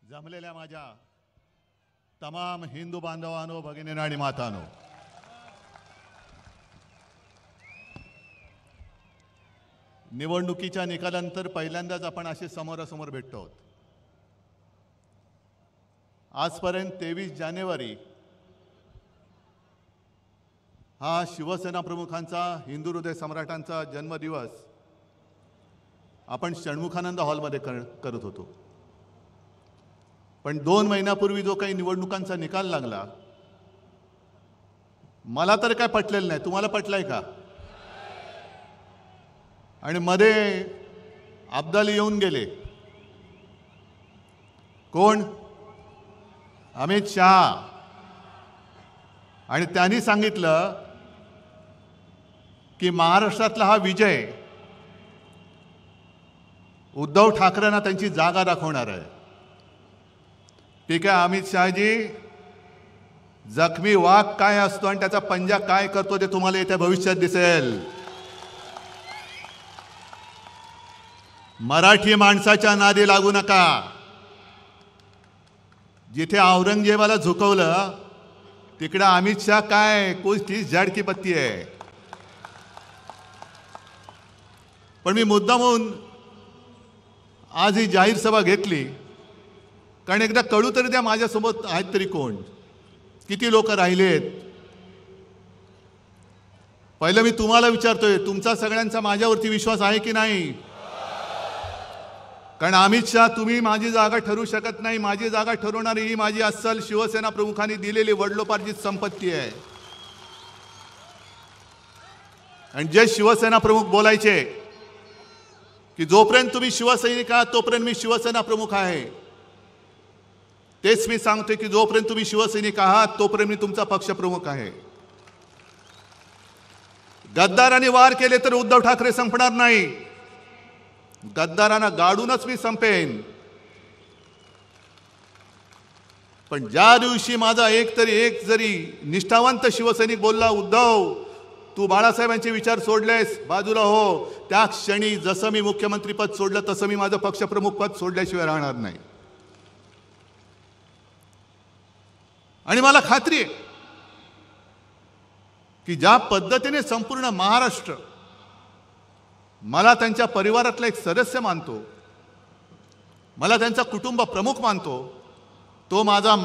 जमलेल्या माझ्या तमाम हिंदू बांधवांनो, भगिनींनो आणि मातांनो, निवडणुकीच्या निकालानंतर पहिल्यांदाच आपण असे समोरासमोर भेटतो आहोत. आजपर्यंत 23 जानेवारी हा शिवसेना प्रमुखांचा, हिंदू हृदय सम्राटांचा जन्मदिवस आपण षण्मुखानंद हॉलमध्ये करत होतो. पण 2 महिन्यापूर्वी जो काही निवडणुकांचा निकाल लागला, मला तर काय पटलेलं नाही. तुम्हाला पटलाय का? आणि मध्ये अब्दाली येऊन गेले. कोण? अमित शहा. आणि त्यांनी सांगितलं की महाराष्ट्रातला हा विजय उद्धव ठाकरेंना त्यांची जागा दाखवणार आहे. ठीक आहे अमित शहाजी, जखमी वाघ काय असतो आणि त्याचा पंजा काय करतो ते तुम्हाला येत्या भविष्यात दिसेल. मराठी माणसाच्या नादी लागू नका. जिथे औरंगजेबाला झुकवलं तिकडे अमित शहा काय कुछ 30 झाड की पत्ती आहे. पण मी मुद्दामून आज ही जाहीर सभा घेतली कारण एकदा कळू तरी द्या माझ्यासोबत आहेत तरी कोण, किती लोक राहिलेत. पहिलं मी तुम्हाला विचारतोय, तुमचा सगळ्यांचा माझ्यावरती विश्वास आहे की नाही? कारण अमित शहा, तुम्ही माझी जागा ठरवू शकत नाही. माझी जागा ठरवणारी ही माझी अस्सल शिवसेना प्रमुखांनी दिलेली वडिलोपार्जित संपत्ती आहे. आणि जे शिवसेना प्रमुख बोलायचे की जोपर्यंत तुम्ही शिवसैनिक आहात तोपर्यंत मी शिवसेना प्रमुख आहे, तेच मी सांगतोय की जोपर्यंत तुम्ही शिवसैनिक आहात तोपर्यंत मी तुमचा पक्ष प्रमुख आहे. गद्दारांनी वार केले तर उद्धव ठाकरे संपणार नाही. गद्दारांना गाडूनच मी संपेन. पण ज्या दिवशी माझा एक जरी निष्ठावंत शिवसैनिक बोलला, उद्धव तू बाळासाहेबांचे विचार सोडलेस, बाजूला हो, त्या क्षणी जसं मी मुख्यमंत्री पद सोडलं तसं मी माझं पक्षप्रमुख पद सोडल्याशिवाय राहणार नाही. आणि मला खात्री आहे की ज्या पद्धतीने संपूर्ण महाराष्ट्र मला त्यांच्या परिवारातला एक सदस्य मानतो, मला त्यांचा कुटुंब प्रमुख मानतो, तो माझा